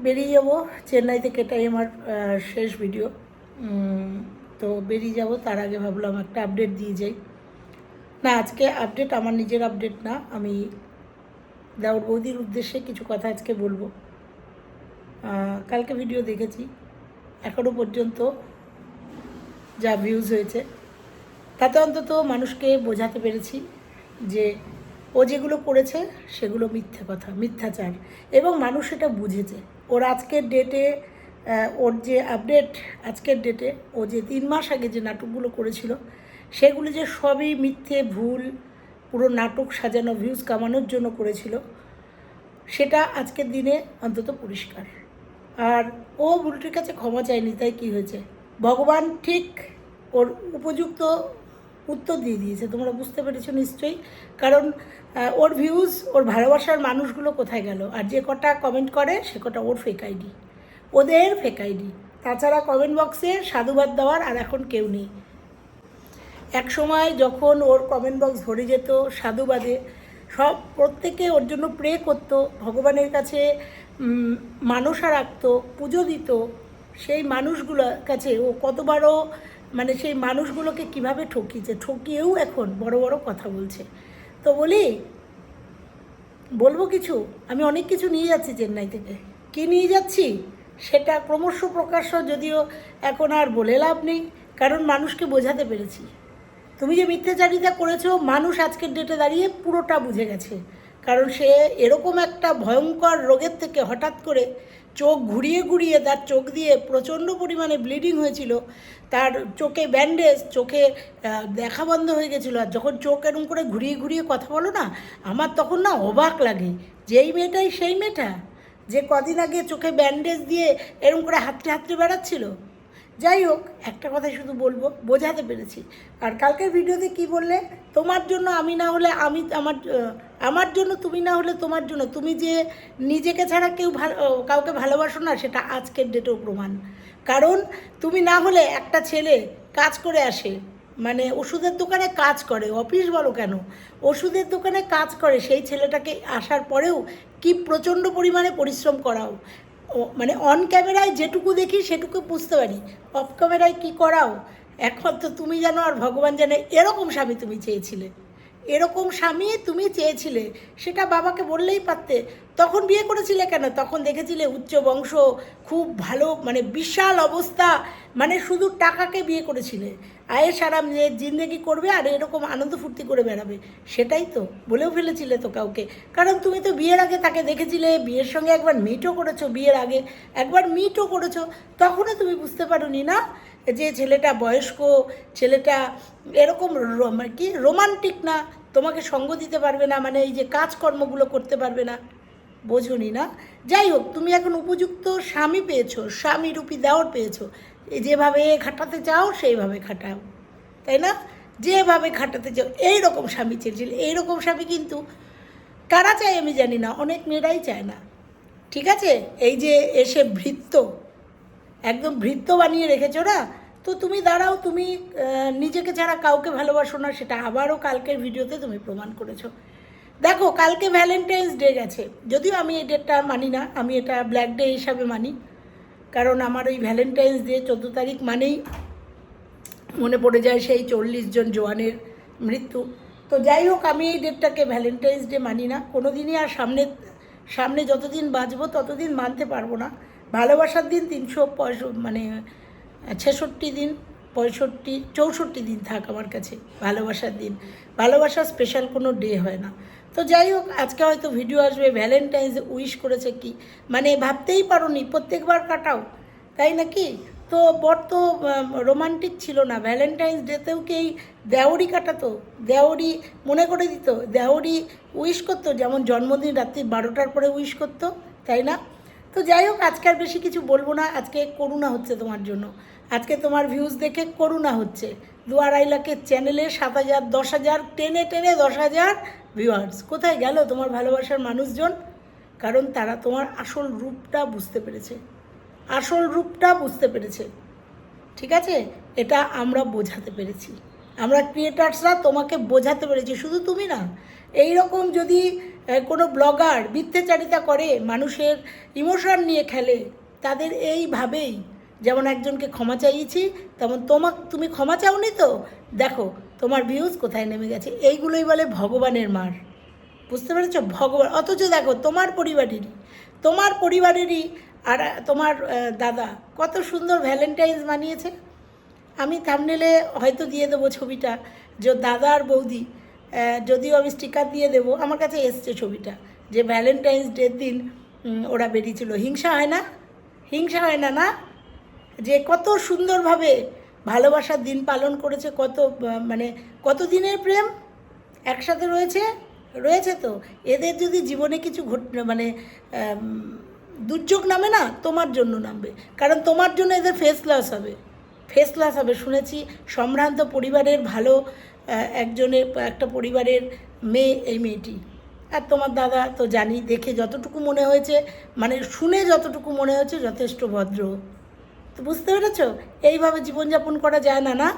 বেরিয়ে যাব চেন্নাই থেকে, এটাই আমার শেষ ভিডিও। তো বেরিয়ে যাব, তার আগে ভাবলাম একটা আপডেট দিয়ে যাই। না, আজকে আপডেট আমার নিজের আপডেট না, আমি দেওর বৌদির উদ্দেশ্যে কিছু কথা আজকে বলবো। কালকে ভিডিও দেখেছি, এখনও পর্যন্ত যা ভিউজ হয়েছে তাতে অন্তত মানুষকে বোঝাতে পেরেছি যে ও যেগুলো করেছে সেগুলো মিথ্যে কথা, মিথ্যাচার, এবং মানুষ সেটা বুঝেছে। ওর আজকের ডেটে ওর যে আপডেট, আজকের ডেটে ও যে 3 মাস আগে যে নাটকগুলো করেছিল সেগুলো যে সবই মিথ্যে, ভুল, পুরো নাটক সাজানো, ভিউজ কামানোর জন্য করেছিল, সেটা আজকের দিনে অন্তত পরিষ্কার। আর ও বুলটির কাছে ক্ষমা চায়নি, তাই কি হয়েছে? ভগবান ঠিক ওর উপযুক্ত উত্তর দিয়ে দিয়েছে, তোমরা বুঝতে পেরেছো নিশ্চয়ই। কারণ ওর ভিউজ, ওর ভালোবাসার মানুষগুলো কোথায় গেল? আর যে কটা কমেন্ট করে সে কটা ওর ফেক আইডি, ওদের ফেক আইডি। তাছাড়া কমেন্ট বক্সে সাধুবাদ দেওয়ার আর এখন কেউ নেই। এক সময় যখন ওর কমেন্ট বক্স ভরে যেত সাধুবাদে, সব প্রত্যেকে ওর জন্য প্রে করতো, ভগবানের কাছে মানসা রাখতো, পুজো দিত, সেই মানুষগুলোর কাছে ও কতবারও মানে সেই মানুষগুলোকে কিভাবে ঠকিয়েছে, ঠকিয়েও এখন বড় বড় কথা বলছে। তো বলবো কিছু, আমি অনেক কিছু নিয়ে যাচ্ছি চেন্নাই থেকে। কী নিয়ে যাচ্ছি সেটা ক্রমশ প্রকাশ্য, যদিও এখন আর বলে লাভ নেই, কারণ মানুষকে বোঝাতে পেরেছি। তুমি যে মিথ্যাচারিতা করেছো, মানুষ আজকের ডেটে দাঁড়িয়ে পুরোটা বুঝে গেছে। কারণ সে এরকম একটা ভয়ঙ্কর রোগের থেকে হঠাৎ করে চোখ ঘুরিয়ে ঘুরিয়ে, তার চোখ দিয়ে প্রচণ্ড পরিমাণে ব্লিডিং হয়েছিল, তার চোখে ব্যান্ডেজ, চোখে দেখা বন্ধ হয়ে গেছিলো। আর যখন চোখ এরকম করে ঘুরিয়ে ঘুরিয়ে কথা বলো না, আমার তখন না অবাক লাগে যে এই মেয়েটাই সেই মেয়েটা যে কদিন আগে চোখে ব্যান্ডেজ দিয়ে এরকম করে হাতড়ে হাতড়ে বেড়াচ্ছিল। যাই হোক, একটা কথাই শুধু বলবো, বোঝাতে পেরেছি। আর কালকের ভিডিওতে কি বললে, তোমার জন্য আমি না হলে আমি, আমার জন্য তুমি না হলে তোমার জন্য, তুমি যে নিজেকে ছাড়া কাউকে ভালোবাসো না, সেটা আজকের ডেটেও প্রমাণ। কারণ তুমি না হলে একটা ছেলে কাজ করে আসে, মানে ওষুধের দোকানে কাজ করে, অফিস বলো কেন, ওষুধের দোকানে কাজ করে, সেই ছেলেটাকে আসার পরেও কি প্রচণ্ড পরিমাণে পরিশ্রম করাও। মানে অন ক্যামেরায় যেটুকু দেখি সেটুকু বুঝতে পারি, অফ ক্যামেরায় কী করাও এখন তো তুমি জানো আর ভগবান জানে। এরকম স্বামী তুমি চেয়েছিলে, এরকম স্বামী তুমি চেয়েছিলে, সেটা বাবাকে বললেই পারতে। তখন বিয়ে করেছিলে কেন? তখন দেখেছিলে উচ্চ বংশ, খুব ভালো, মানে বিশাল অবস্থা, মানে শুধু টাকাকে বিয়ে করেছিলে, আয়েস আরাম যে জিন্দেগি করবে আর এরকম আনন্দ ফুর্তি করে বেড়াবে, সেটাই তো বলেও ফেলেছিলে তো কাউকে। কারণ তুমি তো বিয়ের আগে তাকে দেখেছিলে, বিয়ের সঙ্গে একবার মিটও করেছো, বিয়ের আগে একবার মিটও করেছো, তখনও তুমি বুঝতে পারোনি না যে ছেলেটা বয়স্ক, ছেলেটা এরকম কি রোমান্টিক না, তোমাকে সঙ্গ দিতে পারবে না, মানে এই যে কাজকর্মগুলো করতে পারবে না, বোঝনি না। যাই হোক, তুমি এখন উপযুক্ত স্বামী পেয়েছো, স্বামীরূপী দেওর পেয়েছো, যেভাবে খাটাতে চাও সেইভাবে খাটাও, তাই না? যেভাবে খাটাতে চাও এইরকম স্বামী চেয়েছিল। এইরকম স্বামী কিন্তু কারা চায় আমি জানি না, অনেক মেয়েরাই চায় না, ঠিক আছে? এই যে এসে ভৃত্য, একদম ভৃত্য বানিয়ে রেখেছো না। তো তুমি দাঁড়াও, তুমি নিজেকে ছাড়া কাউকে ভালোবাসো না, সেটা আবারও কালকের ভিডিওতে তুমি প্রমাণ করেছো। দেখো, কালকে ভ্যালেন্টাইন্স ডে গেছে, যদিও আমি এই ডেটটা মানি না, আমি এটা ব্ল্যাক ডে হিসাবে মানি। কারণ আমার ওই ভ্যালেন্টাইন্স ডে 14 তারিখ মানেই মনে পড়ে যায় সেই 40 জন জওয়ানের মৃত্যু। তো যাই হোক, আমি এই ডেটটাকে ভ্যালেন্টাইন্স ডে মানি না কোনো দিনই, আর সামনে যতদিন বাঁচবো ততদিন মানতে পারবো না। ভালোবাসার দিন 66 দিন, 64 দিন থাক আমার কাছে ভালোবাসার দিন। ভালোবাসার স্পেশাল কোনো ডে হয় না। তো যাই হোক, আজকে হয়তো ভিডিও আসবে ভ্যালেন্টাইন্স উইশ করেছে কি, মানে ভাবতেই পারো নি, প্রত্যেকবার কাটাও তাই নাকি? তো বর তো রোমান্টিক ছিল না, ভ্যালেন্টাইন্স ডেতেও কি এই দেওরই কাটাতো, দেওরই মনে করে দিত, দেওরই উইশ করতো, যেমন জন্মদিন রাত্রি 12টার পরে উইশ করতো, তাই না? তো যাই হোক, আজকে আর বেশি কিছু বলবো না। আজকে করুণা হচ্ছে তোমার জন্য, আজকে তোমার ভিউজ দেখে করুণা হচ্ছে। 2-2.5 লাখের চ্যানেলে 7,000, 10,000, টেনে টেনে 10,000 ভিউয়ার্স, কোথায় গেল তোমার ভালোবাসার মানুষজন? কারণ তারা তোমার আসল রূপটা বুঝতে পেরেছে, আসল রূপটা বুঝতে পেরেছে, ঠিক আছে? এটা আমরা বোঝাতে পেরেছি। আমরা ক্রিয়েটার্সরা তোমাকে বোঝাতে পেরেছি, শুধু তুমি না, এই রকম যদি কোনো ব্লগার মিথ্যাচারিতা করে, মানুষের ইমোশন নিয়ে খেলে, তাদের এইভাবেই, যেমন একজনকে ক্ষমা চাইয়েছি, তেমন তুমি ক্ষমা চাওনি তো, দেখো তোমার ভিউজ কোথায় নেমে গেছে। এইগুলোই বলে ভগবানের মার, বুঝতে পেরেছ? ভগবান, অথচ দেখো তোমার পরিবারেরই আর তোমার দাদা কত সুন্দর ভ্যালেন্টাইন্স মানিয়েছে। আমি থাম্বনেলে হয়তো দিয়ে দেবো ছবিটা, যে দাদা আর বৌদি, যদিও আমি স্টিকার দিয়ে দেবো, আমার কাছে এসছে ছবিটা, যে ভ্যালেন্টাইন্স ডের দিন ওরা বেরিয়েছিল। হিংসা হয় না? হিংসা হয় না, না? যে কত সুন্দরভাবে ভালোবাসার দিন পালন করেছে, কত মানে কত দিনের প্রেম একসাথে রয়েছে তো। এদের যদি জীবনে কিছু মানে দুর্যোগ নামে না, তোমার জন্য নামবে, কারণ তোমার জন্য এদের ফেস লস হবে শুনেছি। সম্ভ্রান্ত পরিবারের ভালো একটা পরিবারের মেয়ে এই মেয়েটি, আর তোমার দাদা তো জানি, দেখে যতটুকু মনে হয়েছে, মানে শুনে যতটুকু মনে হয়েছে, যথেষ্ট ভদ্র। তো বুঝতে পেরেছ, এইভাবে জীবনযাপন করা যায় না, না?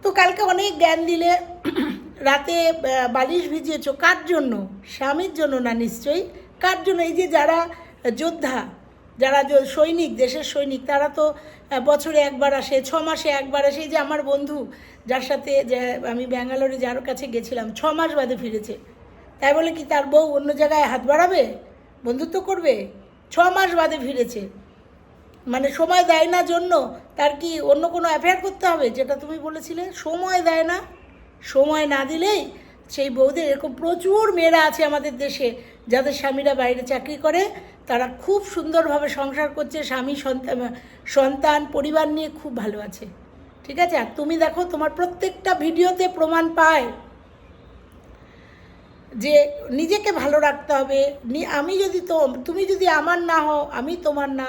তো কালকে অনেক জ্ঞান দিলে, রাতে বালিশ ভিজিয়েছ, কার জন্য? স্বামীর জন্য না নিশ্চয়ই, কার জন্য? এই যে যারা যোদ্ধা, যারা সৈনিক, দেশের সৈনিক, তারা তো বছরে একবার আসে, 6 মাসে একবার আসে। এই যে আমার বন্ধু, যার সাথে যে আমি ব্যাঙ্গালোরে যার কাছে গেছিলাম, 6 মাস বাদে ফিরেছে। তাই বলে কি তার বউ অন্য জায়গায় হাত বাড়াবে, বন্ধুত্ব করবে? 6 মাস বাদে ফিরেছে, মানে সময় দেয় না জন্য তার কি অন্য কোনো অ্যাফেয়ার করতে হবে, যেটা তুমি বলেছিলে? সময় দেয় না, সময় না দিলেই সেই বউদের, এরকম প্রচুর মেয়েরা আছে আমাদের দেশে যাদের স্বামীরা বাইরে চাকরি করে, তারা খুব সুন্দরভাবে সংসার করছে, স্বামী সন্তান পরিবার নিয়ে খুব ভালো আছে, ঠিক আছে? আর তুমি দেখো, তোমার প্রত্যেকটা ভিডিওতে প্রমাণ পায় যে নিজেকে ভালো রাখতে হবে। আমি যদি তুমি যদি আমার না হও, আমি তোমার না,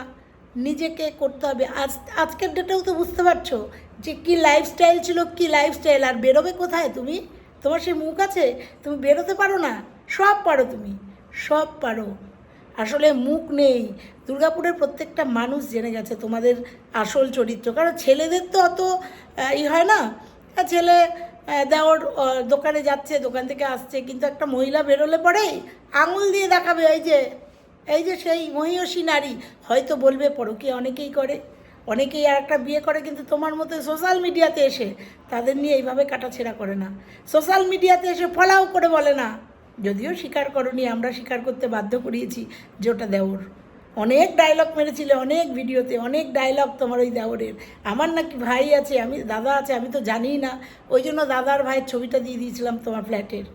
নিজেকে করতে হবে। আজকের ডেটেও তো বুঝতে পারছো যে কী লাইফস্টাইল ছিল, কী লাইফস্টাইল। আর বেরোবে কোথায় তুমি? তোমার সেই মুখ আছে, তুমি বেরোতে পারো না? সব পারো তুমি, সব পারো, আসলে মুখ নেই। দুর্গাপুরের প্রত্যেকটা মানুষ জেনে গেছে তোমাদের আসল চরিত্র, কারণ ছেলেদের তো অত হয় না। ছেলে দেওর দোকানে যাচ্ছে, দোকান থেকে আসছে, কিন্তু একটা মহিলা বেরোলে পরেই আঙুল দিয়ে দেখাবে, এই যে সেই মহিষী নারী। হয়তো বলবে পরকীয়া অনেকেই করে, অনেকেই আর একটা বিয়ে করে, কিন্তু তোমার মতো সোশ্যাল মিডিয়াতে এসে তাদের নিয়ে এইভাবে কাটাছেড়া করে না, সোশ্যাল মিডিয়াতে এসে ফলাও করে বলে না। যদিও স্বীকার করনি, আমরা স্বীকার করতে বাধ্য করিয়েছি যে ওটা দেওর। অনেক ডায়লগ মেরেছিল, অনেক ভিডিওতে অনেক ডায়লগ তোমার ওই দেওরের। আমার নাকি ভাই আছে, দাদা আছে, আমি তো জানিই না, ওই জন্য দাদার ভাইয়ের ছবিটা দিয়ে দিয়েছিলাম তোমার ফ্ল্যাটের,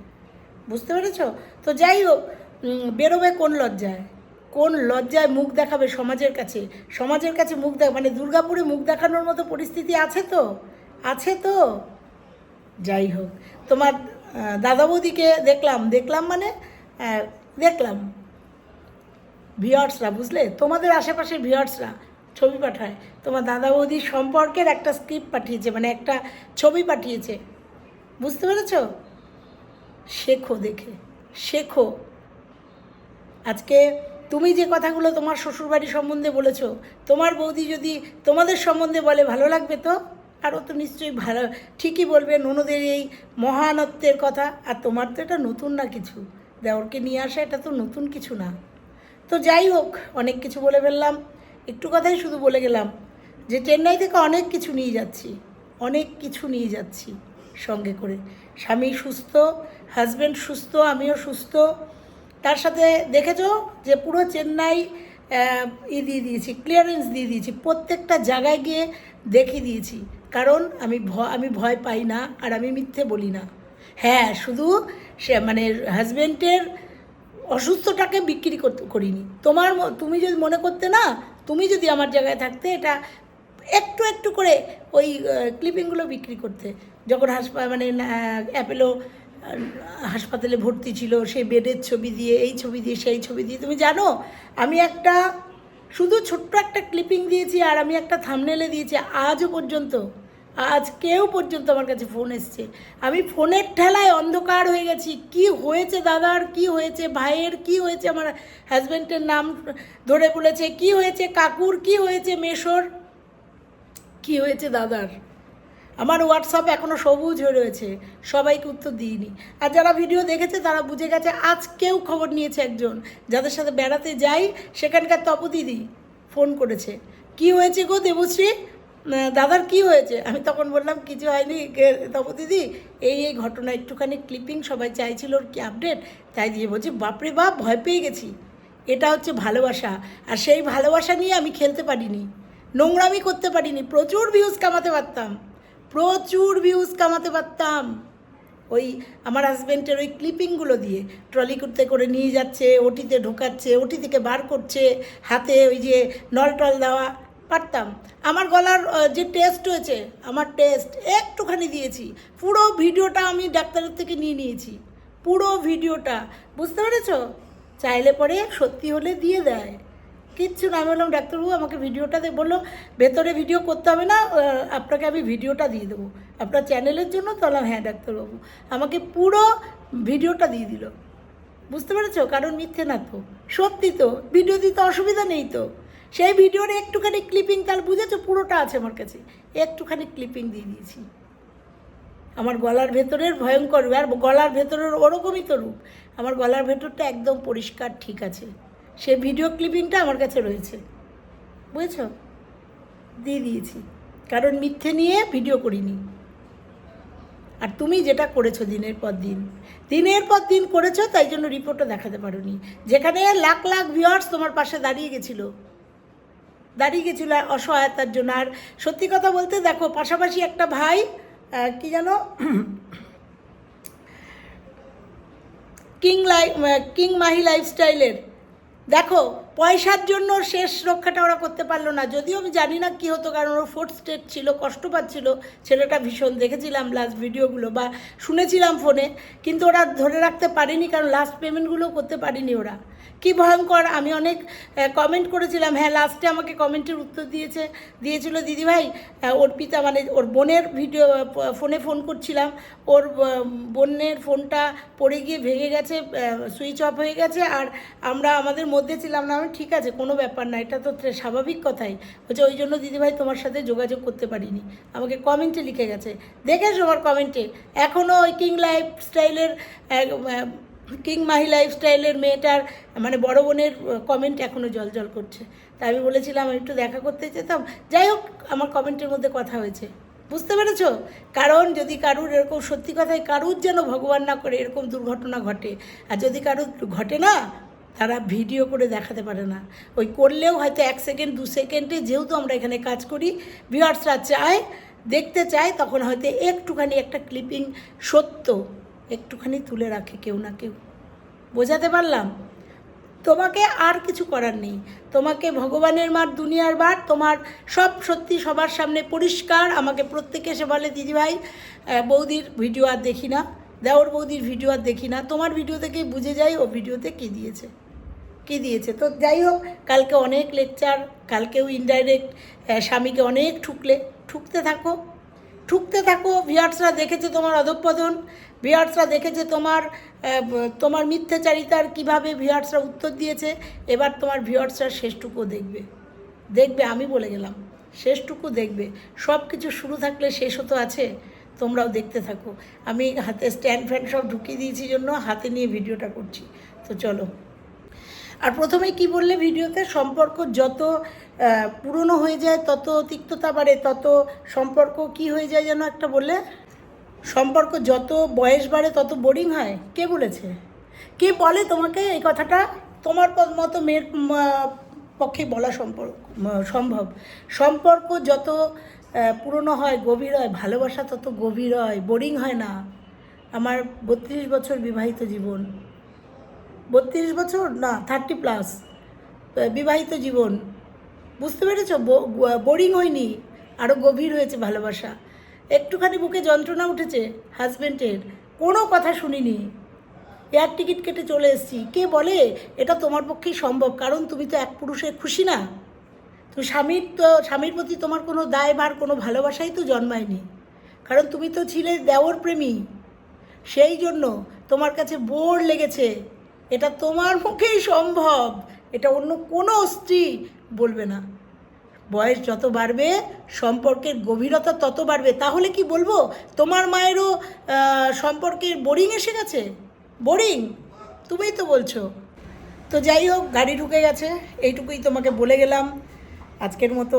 বুঝতে পেরেছ? তো যাই হোক, বেরোবে কোন লজ্জায় মুখ দেখাবে সমাজের কাছে মুখ মানে দুর্গাপুরে মুখ দেখানোর মতো পরিস্থিতি আছে তো। যাই হোক, তোমার দাদা বৌদিকে দেখলাম ভিউয়ার্সরা, বুঝলে, তোমাদের আশেপাশের ভিউয়ার্সরা ছবি পাঠায়, তোমার দাদা বৌদির সম্পর্কের একটা স্ক্রিপ্ট পাঠিয়েছে, মানে একটা ছবি পাঠিয়েছে, বুঝতে পেরেছ? শেখো। আজকে তুমি যে কথাগুলো তোমার শ্বশুরবাড়ি সম্বন্ধে বলেছো, তোমার বৌদি যদি তোমাদের সম্বন্ধে বলে, ভালো লাগবে তো? আর ও তো নিশ্চয়ই ভালো, ঠিকই বলবে ননদের এই মহানত্বের কথা। আর তোমার তো এটা নতুন না কিছু, দেওরকে নিয়ে আসা এটা তো নতুন কিছু না। তো যাই হোক, অনেক কিছু বলে ফেললাম, একটু কথাই শুধু বলে গেলাম যে চেন্নাই থেকে অনেক কিছু নিয়ে যাচ্ছি সঙ্গে করে। স্বামী সুস্থ, হাজব্যান্ড সুস্থ, আমিও সুস্থ। তার সাথে দেখেছো যে পুরো চেন্নাই দিয়ে দিয়েছি, ক্লিয়ারেন্স দিয়ে দিয়েছি, প্রত্যেকটা জায়গায় গিয়ে দেখিয়ে দিয়েছি, কারণ আমি ভয় পাই না, আর আমি মিথ্যে বলি না। হ্যাঁ, শুধু মানে হাজব্যান্ডের অসুস্থটাকে বিক্রি করিনি। তুমি যদি মনে করতে না, তুমি যদি আমার জায়গায় থাকতে এটা একটু করে ওই ক্লিপিংগুলো বিক্রি করতে, যখন অ্যাপেলো হাসপাতালে ভর্তি ছিল, সেই বেডের ছবি দিয়ে, এই ছবি দিয়ে, সেই ছবি দিয়ে। তুমি জানো আমি শুধু ছোট্ট একটা ক্লিপিং দিয়েছি, আর আমি একটা থাম্বনেলে দিয়েছি। আজকেও পর্যন্ত আমার কাছে ফোন এসছে, আমি ফোনের ঠেলায় অন্ধকার হয়ে গেছি। কি হয়েছে দাদার, কি হয়েছে ভাইয়ের, কি হয়েছে আমার হাজব্যান্ডের নাম ধরে বলেছে, কি হয়েছে কাকুর, কি হয়েছে মেশোর, কি হয়েছে দাদার। আমার হোয়াটসঅ্যাপ এখনও সবুজ হয়ে রয়েছে, সবাইকে উত্তর দিইনি। আর যারা ভিডিও দেখেছে তারা বুঝে গেছে। আজকেও খবর নিয়েছে একজন, যাদের সাথে বেড়াতে যাই সেখানকার তপদিদি ফোন করেছে, কি হয়েছে গো দেবশ্রী, দাদার কি হয়েছে? আমি তখন বললাম কিছু হয়নি তপদিদি, এই ঘটনা, একটুখানি ক্লিপিং সবাই চাইছিল ওর কি আপডেট, তাই দিয়ে বলছি বাপরে বাপ ভয় পেয়ে গেছি। এটা হচ্ছে ভালোবাসা, আর সেই ভালোবাসা নিয়ে আমি খেলতে পারিনি, নোংরামি করতে পারিনি। প্রচুর ভিউজ কামাতে পারতাম, প্রচুর ভিউজ কামাতে পারতাম ওই আমার হাজব্যান্ডের ওই ক্লিপিংগুলো দিয়ে। ট্রলি করতে করে নিয়ে যাচ্ছে, ওটিতে ঢোকাচ্ছে, ওটি থেকে বার করছে, হাতে ওই যে নল টল দেওয়া, পারতাম। আমার গলার যে টেস্ট হয়েছে, আমার টেস্ট একটুখানি দিয়েছি, পুরো ভিডিওটা আমি ডাক্তারের থেকে নিয়ে নিয়েছি, পুরো ভিডিওটা, বুঝতে পেরেছ? চাইলে পরে সত্যি হলে দিয়ে দেয়, কিচ্ছু না। আমি বললাম ডাক্তারবাবু আমাকে ভিডিওটা বললো ভেতরে ভিডিও করতে হবে না, আপনাকে আমি ভিডিওটা দিয়ে দেবো আপনার চ্যানেলের জন্য। তো বললাম হ্যাঁ ডাক্তারবাবু, আমাকে পুরো ভিডিওটা দিয়ে দিল, বুঝতে পেরেছো? কারণ মিথ্যে না তো, সত্যি তো, ভিডিও দিতে অসুবিধা নেই তো। সেই ভিডিওর একটুখানি ক্লিপিং, তাহলে বুঝেছো পুরোটা আছে আমার কাছে, একটুখানি ক্লিপিং দিয়ে দিয়েছি। আমার গলার ভেতরের ভয়ঙ্কর, আর গলার ভেতরের ওরকমই তো রূপ, আমার গলার ভেতরটা একদম পরিষ্কার ঠিক আছে। সে ভিডিও ক্লিপিংটা আমার কাছে রয়েছে, বুঝেছ? দিয়ে দিয়েছি, কারণ মিথ্যে নিয়ে ভিডিও করিনি। আর তুমি যেটা করেছো দিনের পর দিন করেছো, তাই জন্য রিপোর্টটা দেখাতে পারোনি। যেখানে লাখ লাখ ভিউয়ার্স তোমার পাশে দাঁড়িয়ে গেছিলো অসহায়তার জন্য। আর সত্যি কথা বলতে দেখো, পাশাপাশি একটা ভাই কি জানো, কিং মাহি লাইফস্টাইলের, দেখো পয়সার জন্য শেষ রক্ষাটা ওরা করতে পারলো না। যদিও আমি জানি না কী হতো, কারণ ওর 4th স্টেট ছিল, কষ্ট পাচ্ছিল ছেলেটা ভীষণ, দেখেছিলাম লাস্ট ভিডিওগুলো বা শুনেছিলাম ফোনে, কিন্তু ওরা ধরে রাখতে পারেনি, কারণ লাস্ট পেমেন্টগুলো করতে পারেনি ওরা। কি ভয়ঙ্কর! আমি অনেক কমেন্ট করেছিলাম, হ্যাঁ লাস্টে আমাকে কমেন্টের উত্তর দিয়েছিল দিদিভাই, ওর পিতা মানে ওর বোনের ফোন করছিলাম, ওর বোনের ফোনটা পড়ে গিয়ে ভেঙে গেছে, সুইচ অফ হয়ে গেছে, আর আমরা আমাদের মধ্যে ছিলাম না। আমি ঠিক আছে, কোনো ব্যাপার না, এটা তো স্বাভাবিক কথাই হচ্ছে, ওই জন্য দিদিভাই তোমার সাথে যোগাযোগ করতে পারিনি। আমাকে কমেন্টে লিখে গেছে, দেখেছো আমার কমেন্টে? এখনও ওই কিং মাহি লাইফস্টাইলের মেয়েটার মানে বড় বোনের কমেন্ট এখনও জল করছে। তাই আমি বলেছিলাম আমি একটু দেখা করতে যেতাম। যাই হোক, আমার কমেন্টের মধ্যে কথা হয়েছে, বুঝতে পেরেছ? কারণ যদি কারুর এরকম, সত্যি কথাই কারুর যেন ভগবান না করে এরকম দুর্ঘটনা ঘটে, আর যদি কারুর ঘটে না, তারা ভিডিও করে দেখাতে পারে না। ওই করলেও হয়তো 1 সেকেন্ড 2 সেকেন্ডে, যেহেতু আমরা এখানে কাজ করি, ভিউয়ার্সরা দেখতে চায়, তখন হয়তো একটুখানি একটা ক্লিপিং সত্য একটুখানি তুলে রাখে কেউ না কেউ। বোঝাতে পারলাম? তোমাকে আর কিছু করার নেই, তোমাকে ভগবানের মার, দুনিয়ার বার, তোমার সব সত্যি সবার সামনে পরিষ্কার। আমাকে প্রত্যেকে এসে বলে দিদিভাই বৌদির ভিডিও আর দেখি না, দেওর বৌদির ভিডিও আর দেখি না, তোমার ভিডিও থেকেই বুঝে যাই ও ভিডিওতে কী দিয়েছে। তো যাই হোক, কালকে অনেক লেকচার, কালকেও ইনডাইরেক্ট স্বামীকে অনেক ঠুকতে থাকো। ভিউয়ার্সরা দেখেছে তোমার অধঃপতন, ভিউয়ার্সরা দেখেছে তোমার মিথ্যাচারিতার কীভাবে ভিউয়ার্সরা উত্তর দিয়েছে। এবার তোমার ভিউয়ার্সরা শেষটুকু দেখবে, আমি বলে গেলাম, শেষটুকু দেখবে। সব কিছু শুরু থাকলে শেষও তো আছে, তোমরাও দেখতে থাকো। আমি হাতে স্ট্যান্ড ফ্যান সব ঢুকিয়ে দিয়েছি জন্য হাতে নিয়ে ভিডিওটা করছি। তো চলো। আর প্রথমে কি বললে ভিডিওতে, সম্পর্ক যত পুরনো হয়ে যায় তত তিক্ততা বাড়ে, তত সম্পর্ক কি হয়ে যায় যেন একটা বললে, সম্পর্ক যত বয়স বাড়ে তত বোরিং হয়। কে বলেছে? কে বলে তোমাকে এই কথাটা? তোমার মতো মেয়ের পক্ষে বলা সম্ভব। সম্পর্ক যত পুরনো হয়, গভীর হয়, ভালোবাসা তত গভীর হয়, বোরিং হয় না। আমার 32 বছর বিবাহিত জীবন, 32 বছর না 30+ বিবাহিত জীবন, বুঝতে পেরেছ? বোরিং হয়নি, আরও গভীর হয়েছে ভালোবাসা। একটুখানি বুকে যন্ত্রণা উঠেছে হাজব্যান্ডের, কোনো কথা শুনিনি, এয়ার টিকিট কেটে চলে এসেছি। কে বলে এটা তোমার পক্ষেই সম্ভব? কারণ তুমি তো এক পুরুষে খুশি না, তুমি স্বামীর প্রতি তোমার কোনো দায়ভার, কোনো ভালোবাসাই তো জন্মায়নি, কারণ তুমি তো ছিলে দেওর প্রেমী। সেই জন্য তোমার কাছে বোর লেগেছে। এটা তোমার মুখেই সম্ভব, এটা অন্য কোনো স্ত্রী বলবে না। বয়স যত বাড়বে সম্পর্কের গভীরতা তত বাড়বে। তাহলে কি বলবো তোমার মায়েরও সম্পর্কের বোরিং এসে গেছে? বোরিং তুমিই তো বলছো। তো যাই হোক, গাড়ি ঢুকে গেছে, এইটুকুই তোমাকে বলে গেলাম। আজকের মতো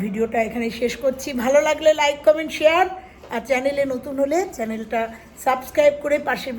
ভিডিওটা এখানে শেষ করছি। ভালো লাগলে লাইক কমেন্ট শেয়ার, আর চ্যানেলে নতুন হলে চ্যানেলটা সাবস্ক্রাইব করে পাশে